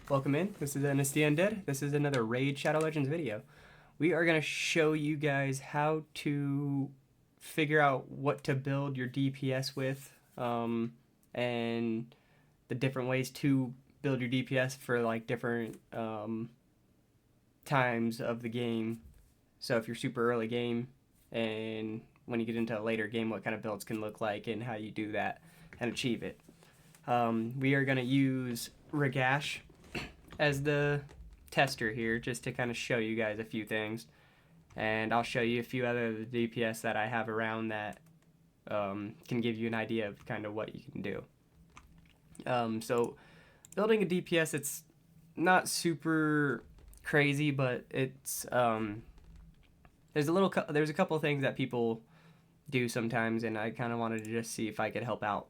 Welcome in. This is Dynasty Undead. This is another RaidShadow Legends video. We are going to show you guys how to figure out what to build your DPS with, and the different ways to build your DPS for like different times of the game. So if you're super early game and when you get into a later game, what kind of builds can look like and how you do that and achieve it. We are going to use Ragash as the tester here just to kind of show you guys a few things, and I'll show you a few other DPS that I have around that can give you an idea of kind of what you can do. So building a DPS, it's not super crazy, but it's there's a couple of things that people do sometimes, and I kind of wanted to just see if I could help out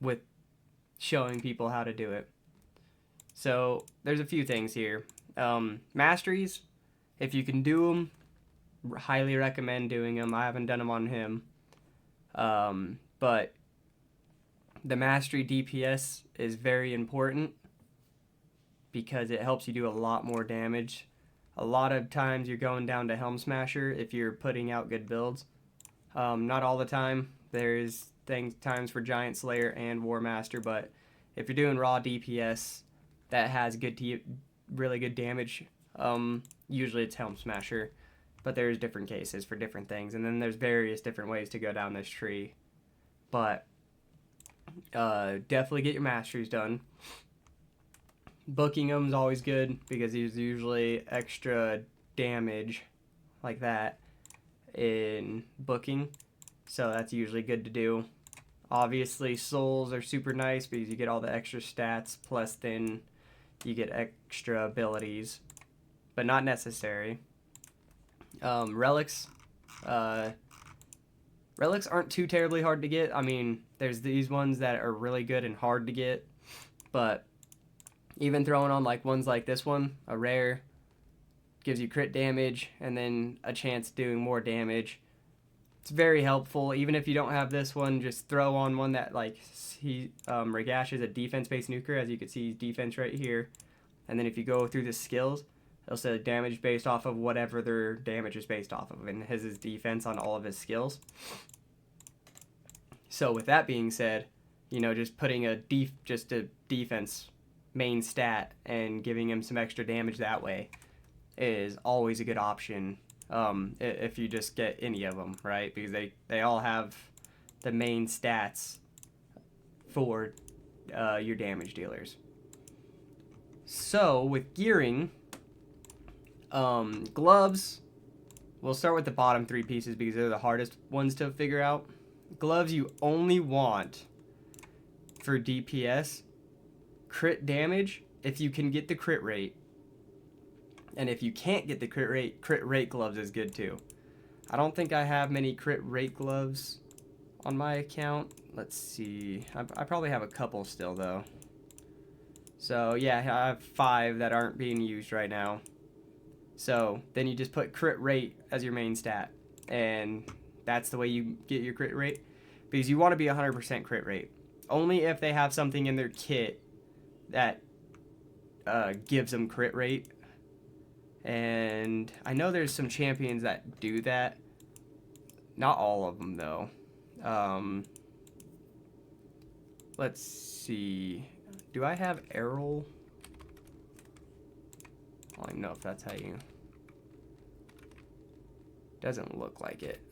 with showing people how to do it. So there's a few things here. Masteries, if you can do them, highly recommend doing them. I haven't done them on him, but the mastery DPS is very important because it helps you do a lot more damage. A lot of times you're going down to Helm Smasher if you're putting out good builds. Not all the time. There's times for Giant Slayer and War Master, but if you're doing raw DPS that has really good damage, usually it's Helm Smasher, but there's different cases for different things, and then there's various different ways to go down this tree. But definitely get your masteries done. Booking them is always good because there's usually extra damage like that in booking, so that's usually good to do. Obviously, souls are super nice because you get all the extra stats, plus then you get extra abilities, but not necessary. Relics. Relics aren't too terribly hard to get. I mean, there's these ones that are really good and hard to get, but even throwing on like ones like this one, a rare, gives you crit damage and then a chance doing more damage. It's very helpful. Even if you don't have this one, just throw on one that, like, Ragash is a defense-based nuker, as you can see defense right here. And then if you go through the skills, it'll say damage based off of whatever their damage is based off of, and his is defense on all of his skills. So with that being said, you know, just putting a defense main stat and giving him some extra damage that way is always a good option. If you just get any of them, right? Because they all have the main stats for your damage dealers. So with gearing, gloves, we'll start with the bottom three pieces because they're the hardest ones to figure out. Gloves you only want for DPS, crit damage, if you can get the crit rate. And if you can't get the crit rate gloves is good too. I don't think I have many crit rate gloves on my account. Let's see. I probably have a couple still though. So yeah, I have 5 that aren't being used right now. So then you just put crit rate as your main stat, and that's the way you get your crit rate, because you want to be 100% crit rate. Only if they have something in their kit that gives them crit rate. And I know there's some champions that do that. Not all of them, though. Let's see. Do I have Errol? I don't even know if that's how you... Doesn't look like it.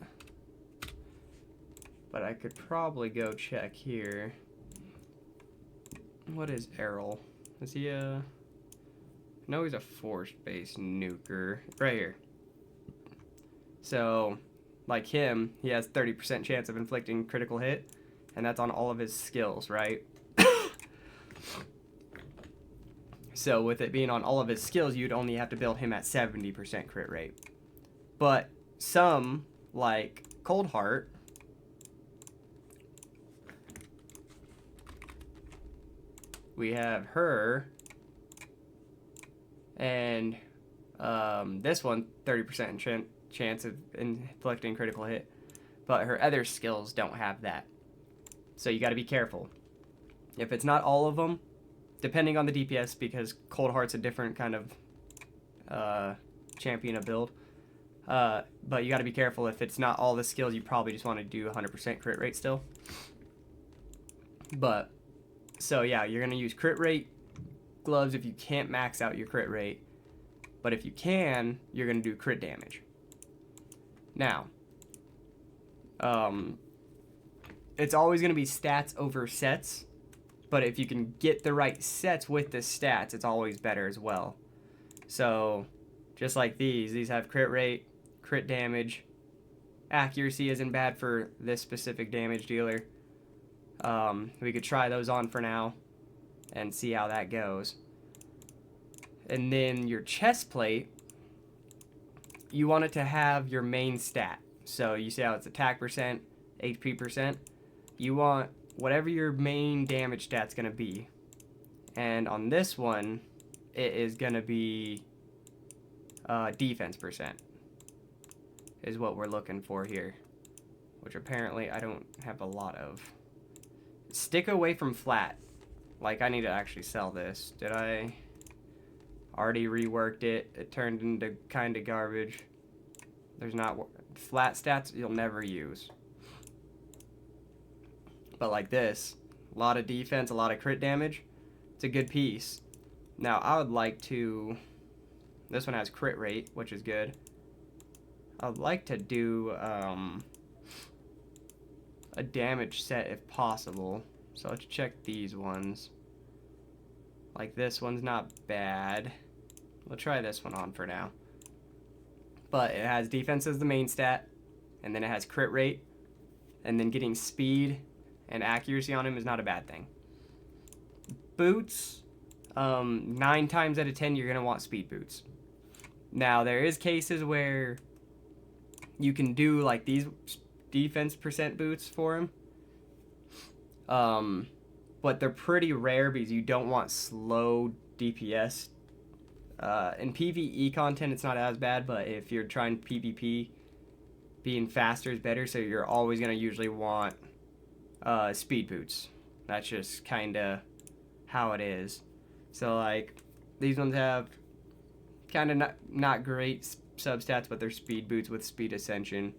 But I could probably go check here. What is Errol? Is he a... No, he's a force-based nuker. Right here. So, like him, he has 30% chance of inflicting critical hit, and that's on all of his skills, right? So, with it being on all of his skills, you'd only have to build him at 70% crit rate. But some, like Cold Heart, we have her, and this one, 30% chance of inflicting critical hit, but her other skills don't have that. So you got to be careful. If it's not all of them, depending on the DPS, because Cold Heart's a different kind of champion of build. But you got to be careful. If it's not all the skills, you probably just want to do 100% crit rate still. But, so yeah, you're going to use crit rate gloves if you can't max out your crit rate. But if you can, you're going to do crit damage. Now, it's always going to be stats over sets. But if you can get the right sets with the stats, it's always better as well. So, just like these have crit rate, crit damage. Accuracy isn't bad for this specific damage dealer. We could try those on for now and see how that goes. And then your chest plate, you want it to have your main stat. So you see how it's attack percent, HP percent. You want whatever your main damage stat's going to be. And on this one, it is going to be defense percent is what we're looking for here, which apparently I don't have a lot of. Stick away from flat. Like, I need to actually sell this. Did I? Already reworked it. It turned into kind of garbage. There's not flat stats you'll never use. But like this, a lot of defense, a lot of crit damage. It's a good piece. Now, I would like to... This one has crit rate, which is good. I would like to do a damage set if possible. So let's check these ones. Like this one's not bad. We'll try this one on for now. But it has defense as the main stat. And then it has crit rate. And then getting speed and accuracy on him is not a bad thing. Boots, 9 times out of 10 you're going to want speed boots. Now there is cases where you can do like these defense percent boots for him. But they're pretty rare because you don't want slow DPS. In PvE content it's not as bad, but if you're trying PvP, being faster is better, so you're always going to usually want speed boots. That's just kind of how it is. So like these ones have kind of not great substats, but they're speed boots with speed ascension.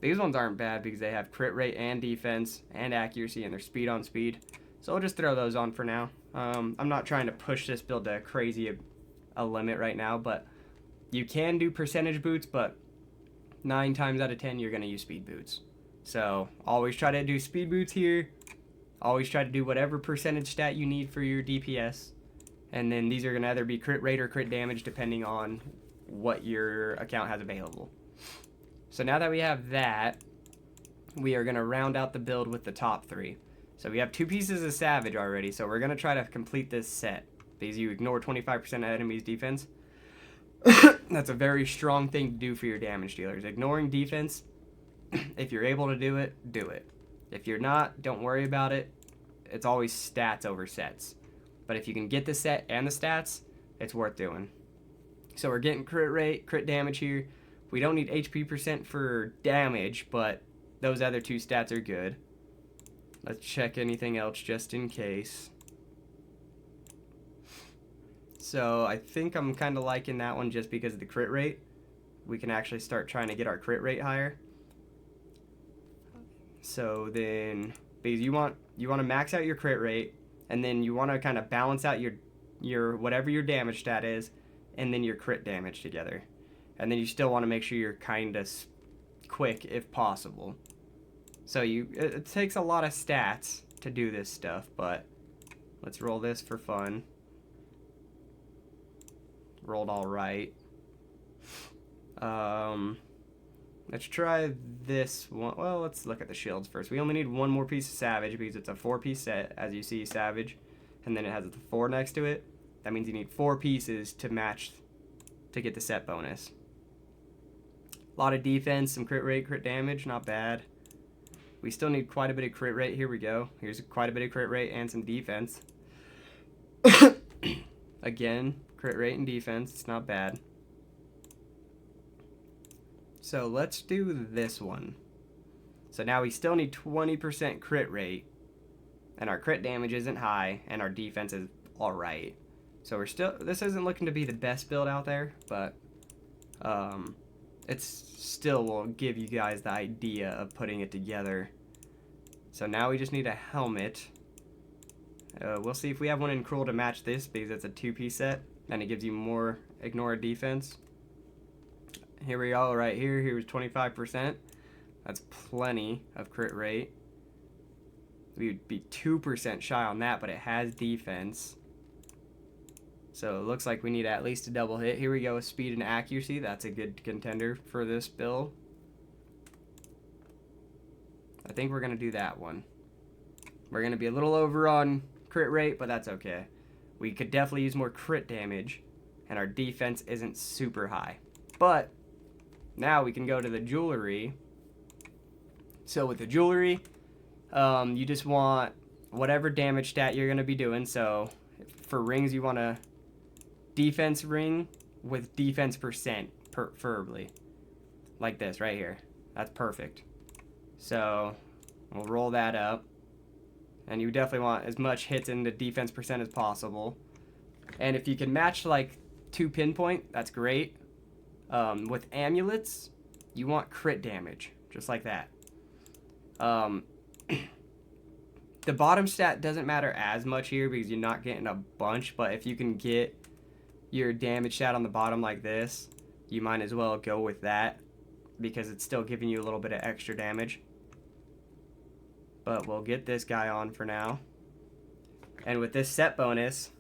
These ones aren't bad because they have crit rate and defense and accuracy, and they're speed on speed. So I'll just throw those on for now. I'm not trying to push this build to crazy a limit right now, but you can do percentage boots, but 9 times out of 10 you're going to use speed boots. So always try to do speed boots here. Always try to do whatever percentage stat you need for your DPS. And then these are going to either be crit rate or crit damage depending on what your account has available. So now that we have that, we are going to round out the build with the top 3. So we have 2 pieces of Savage already, so we're going to try to complete this set. Because you ignore 25% of enemies' defense. That's a very strong thing to do for your damage dealers. Ignoring defense, if you're able to do it, do it. If you're not, don't worry about it. It's always stats over sets. But if you can get the set and the stats, it's worth doing. So we're getting crit rate, crit damage here. We don't need HP percent for damage, but those other 2 stats are good. Let's check anything else just in case. So I think I'm kind of liking that one just because of the crit rate. We can actually start trying to get our crit rate higher. So then, because you want to max out your crit rate, and then you want to kind of balance out your whatever your damage stat is, and then your crit damage together. And then you still want to make sure you're kind of quick if possible. So it takes a lot of stats to do this stuff, but let's roll this for fun. Rolled all right. Let's try this one. Well, let's look at the shields first. We only need 1 more piece of Savage because it's a 4-piece set, as you see, Savage. And then it has the 4 next to it. That means you need 4 pieces to match to get the set bonus. A lot of defense, some crit rate, crit damage, not bad. We still need quite a bit of crit rate. Here we go. Here's quite a bit of crit rate and some defense. Again, crit rate and defense, it's not bad. So let's do this one. So now we still need 20% crit rate and our crit damage isn't high, and our defense is alright. So we're still, this isn't looking to be the best build out there, but it's still will give you guys the idea of putting it together. So now we just need a helmet. We'll see if we have one in Cruel to match this, because it's a 2-piece set, and it gives you more ignore defense. Here we go, right here. Here's 25%. That's plenty of crit rate. We would be 2% shy on that, but it has defense. So it looks like we need at least a double hit. Here we go with speed and accuracy. That's a good contender for this build. I think we're going to do that one. We're going to be a little over on crit rate, but that's okay. We could definitely use more crit damage, and our defense isn't super high. But now we can go to the jewelry. So with the jewelry, you just want whatever damage stat you're going to be doing. So for rings, you want a defense ring with defense percent, preferably. Like this right here. That's perfect. So we'll roll that up. And you definitely want as much hits in the defense percent as possible. And if you can match like 2 pinpoint, that's great. With amulets, you want crit damage, just like that. The bottom stat doesn't matter as much here because you're not getting a bunch, but if you can get your damage stat on the bottom like this, you might as well go with that because it's still giving you a little bit of extra damage. But we'll get this guy on for now. And with this set bonus,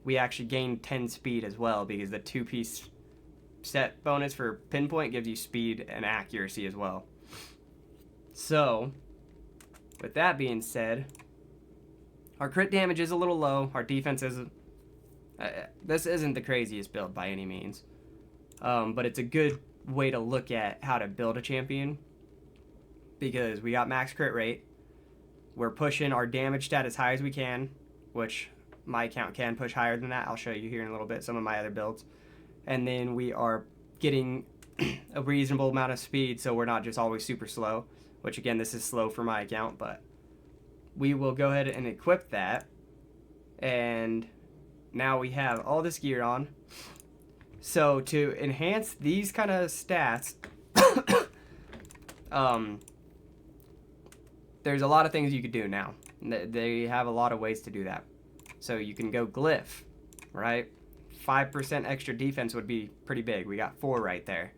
we actually gain 10 speed as well because the 2-piece set bonus for pinpoint gives you speed and accuracy as well. So, with that being said, our crit damage is a little low. Our defense is... this isn't the craziest build by any means. But it's a good way to look at how to build a champion. Because we got max crit rate. We're pushing our damage stat as high as we can. Which my account can push higher than that. I'll show you here in a little bit some of my other builds. And then we are getting a reasonable amount of speed. So we're not just always super slow. Which again, this is slow for my account, but we will go ahead and equip that. And now we have all this gear on. So to enhance these kind of stats, there's a lot of things you could do now. They have a lot of ways to do that. So you can go glyph, right? 5% extra defense would be pretty big. We got 4 right there.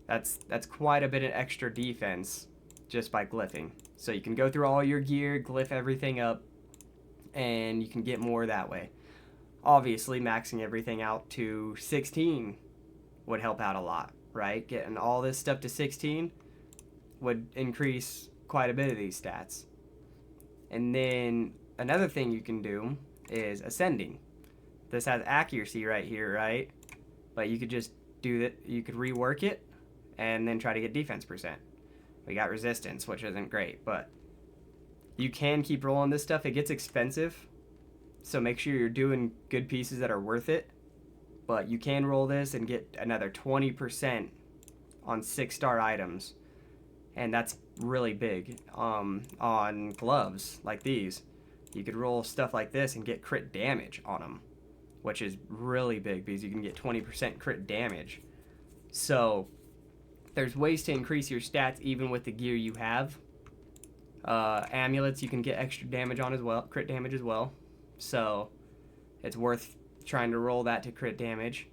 That's quite a bit of extra defense just by glyphing. So you can go through all your gear, glyph everything up, and you can get more that way. Obviously, maxing everything out to 16 would help out a lot, right? Getting all this stuff to 16 would increase quite a bit of these stats. And then another thing you can do is ascending. This has accuracy right here, right? But you could just do that. You could rework it and then try to get defense percent. We got resistance, which isn't great, but you can keep rolling this stuff. It gets expensive, so make sure you're doing good pieces that are worth it. But you can roll this and get another 20% on 6-star items, and that's really big. On gloves like these, you could roll stuff like this and get crit damage on them, which is really big because you can get 20% crit damage. So there's ways to increase your stats even with the gear you have. Amulets you can get extra damage on as well, crit damage as well. So it's worth trying to roll that to crit damage.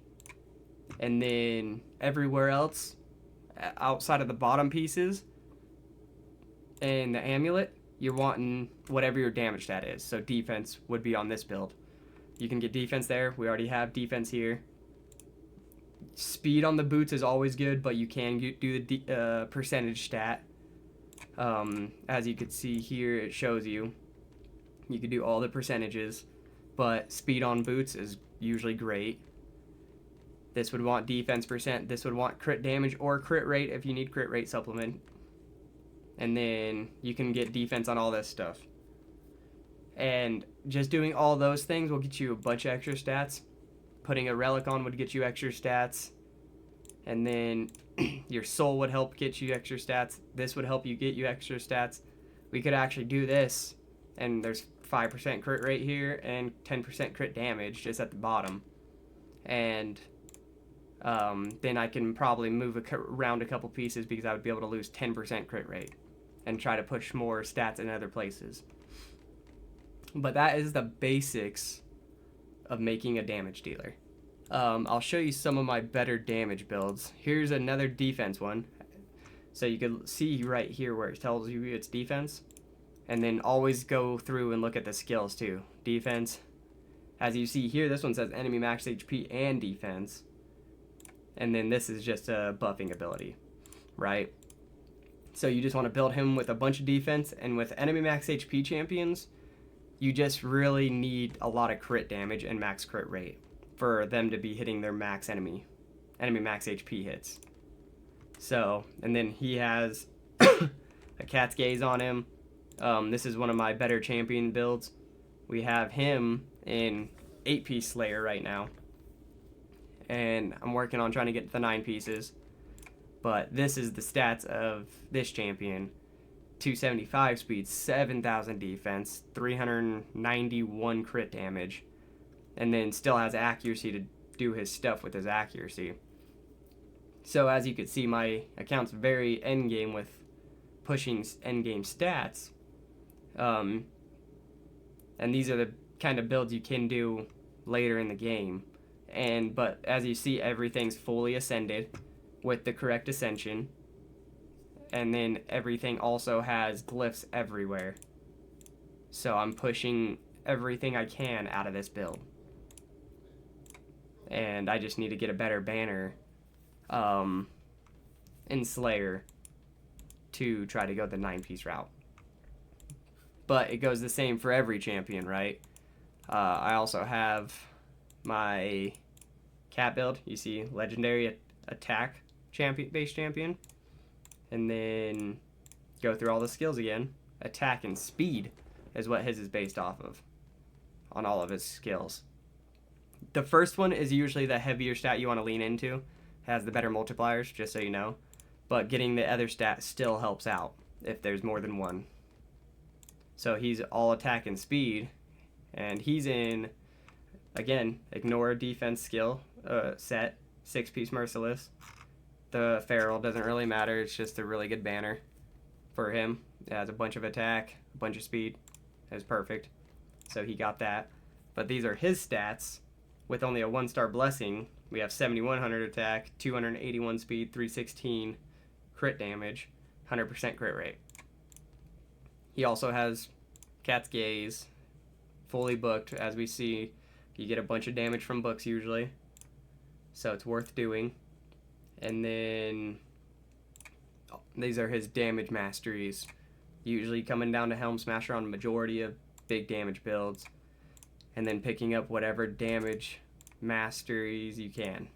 And then everywhere else, outside of the bottom pieces and the amulet, you're wanting whatever your damage stat is. So defense would be on this build. You can get defense there. We already have defense here. Speed on the boots is always good, but you can do the percentage stat. As you can see here, it shows you. You can do all the percentages, but speed on boots is usually great. This would want defense percent. This would want crit damage or crit rate if you need crit rate supplement. And then you can get defense on all this stuff. And just doing all those things will get you a bunch of extra stats. Putting a relic on would get you extra stats. And then your soul would help get you extra stats. This would help you get you extra stats. We could actually do this, and there's 5% crit rate here and 10% crit damage just at the bottom. And then I can probably move around a couple pieces because I would be able to lose 10% crit rate and try to push more stats in other places. But that is the basics of making a damage dealer. I'll show you some of my better damage builds. Here's another defense one. So you can see right here where it tells you it's defense. And then always go through and look at the skills too. Defense. As you see here, this one says enemy max HP and defense. And then this is just a buffing ability, right? So you just want to build him with a bunch of defense. And with enemy max HP champions, you just really need a lot of crit damage and max crit rate for them to be hitting their max enemy max HP hits. So, and then he has a cat's gaze on him. This is one of my better champion builds. We have him in 8-piece Slayer right now. And I'm working on trying to get the 9 pieces. But this is the stats of this champion. 275 speed, 7,000 defense, 391 crit damage. And then still has accuracy to do his stuff with his accuracy. So as you can see, my account's very endgame with pushing endgame stats. And these are the kind of builds you can do later in the game. But as you see, everything's fully ascended with the correct ascension. And then everything also has glyphs everywhere. So I'm pushing everything I can out of this build. And I just need to get a better banner in Slayer to try to go the 9-piece route. But it goes the same for every champion, right? I also have my cat build. You see legendary attack base champion. And then go through all the skills again. Attack and speed is what his is based off of on all of his skills. The first one is usually the heavier stat you want to lean into. Has the better multipliers, just so you know. But getting the other stat still helps out if there's more than one. So he's all attack and speed. And he's in, again, ignore defense skill set. 6-piece Merciless. The Feral doesn't really matter. It's just a really good banner for him. It has a bunch of attack, a bunch of speed. It's perfect. So he got that. But these are his stats. With only a 1-star blessing, we have 7,100 attack, 281 speed, 316 crit damage, 100% crit rate. He also has Cat's Gaze, fully booked. As we see, you get a bunch of damage from books usually. So it's worth doing. And then these are his damage masteries. Usually coming down to Helm Smasher on a majority of big damage builds. And then picking up whatever damage masteries you can.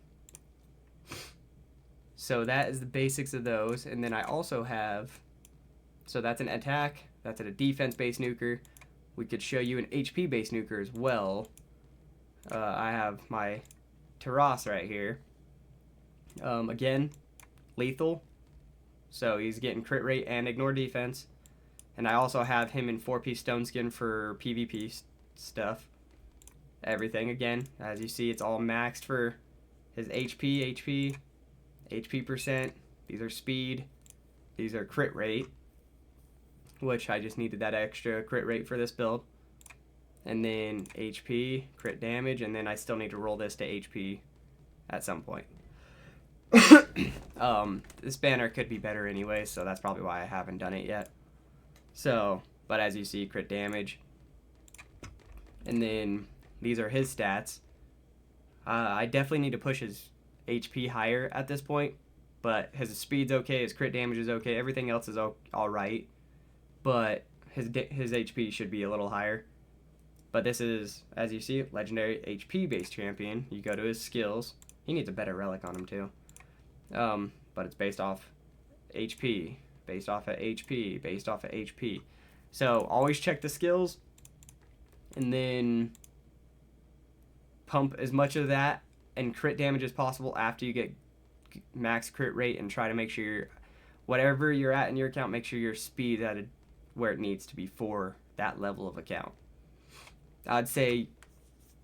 So that is the basics of those. And then I also have, so that's an attack, that's a defense based nuker. We could show you an HP based nuker as well. I have my Taras right here. Again, lethal. So he's getting crit rate and ignore defense. And I also have him in 4-piece stone skin for PvP stuff. Everything again, as you see, it's all maxed for his HP percent. These are speed. These are crit rate, which I just needed that extra crit rate for this build. And then HP, crit damage, and then I still need to roll this to HP at some point. This banner could be better anyway, so that's probably why I haven't done it yet. So, but as you see, crit damage. And then these are his stats. I definitely need to push his HP higher at this point, but his speed's okay, his crit damage is okay, everything else is alright, but his HP should be a little higher. But this is, as you see, legendary HP based champion. You go to his skills. He needs a better relic on him too. But it's based off HP, based off of HP, based off of HP. So always check the skills, and then pump as much of that and crit damage as possible after you get max crit rate, and try to make sure whatever you're at in your account, make sure your speed at where it needs to be for that level of account. I'd say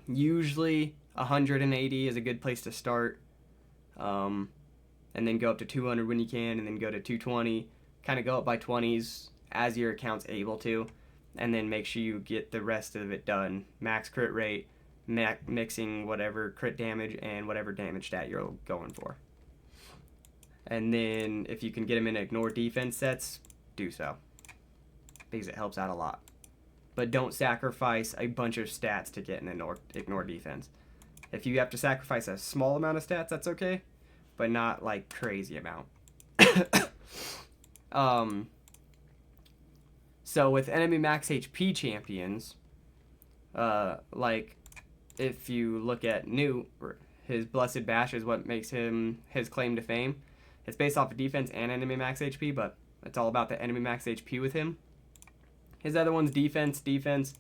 usually 180 is a good place to start, and then go up to 200 when you can, and then go to 220. Kind of go up by 20s as your account's able to, and then make sure you get the rest of it done. Max crit rate, mixing whatever crit damage and whatever damage stat you're going for. And then if you can get them in ignore defense sets, do so, because it helps out a lot. But don't sacrifice a bunch of stats to get an ignore defense. If you have to sacrifice a small amount of stats, that's okay, but not like crazy amount. So with enemy max HP champions, like if you look at Newt, his Blessed Bash is what makes him his claim to fame. It's based off of defense and enemy max HP, but it's all about the enemy max HP with him. His other one's defense,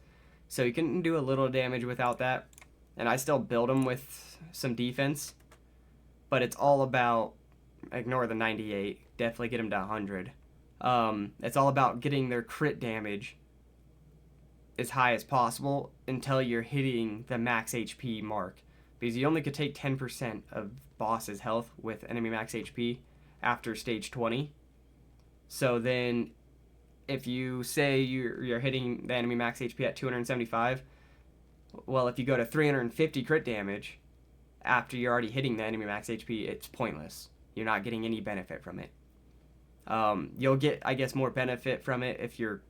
so you can do a little damage without that. And I still build him with some defense, but it's all about ignore the 98. Definitely get him to 100. It's all about getting their crit damage as high as possible until you're hitting the max HP mark, because you only could take 10% of boss's health with enemy max HP after stage 20. So then if you say you're hitting the enemy max HP at 275, well, if you go to 350 crit damage after you're already hitting the enemy max HP, it's pointless. You're not getting any benefit from it. You'll get, I guess, more benefit from it if you're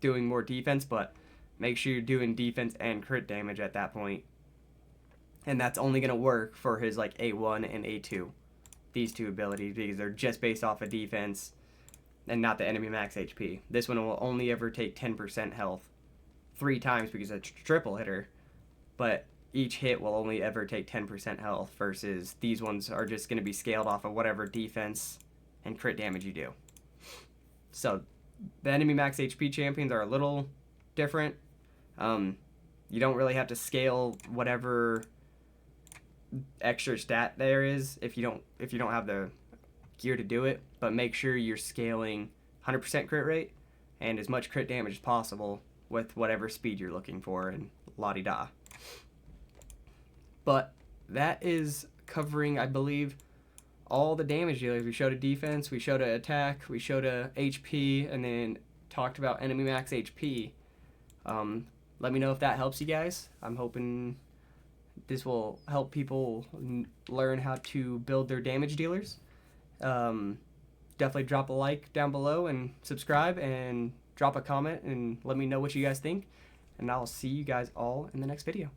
doing more defense, but make sure you're doing defense and crit damage at that point. And that's only going to work for his like A1 and A2, these two abilities, because they're just based off of defense and not the enemy max HP. This one will only ever take 10% health 3 times because it's a triple hitter, but each hit will only ever take 10% health, versus these ones are just going to be scaled off of whatever defense and crit damage you do. So the enemy max HP champions are a little different. You don't really have to scale whatever extra stat there is if you don't have the gear to do it, but make sure you're scaling 100% crit rate and as much crit damage as possible with whatever speed you're looking for, and la-di-da. But that is covering, I believe, all the damage dealers. We showed a defense, we showed an attack, we showed a HP, and then talked about enemy max HP. Let me know if that helps you guys. I'm hoping this will help people learn how to build their damage dealers. Definitely drop a like down below and subscribe and drop a comment and let me know what you guys think. And I'll see you guys all in the next video.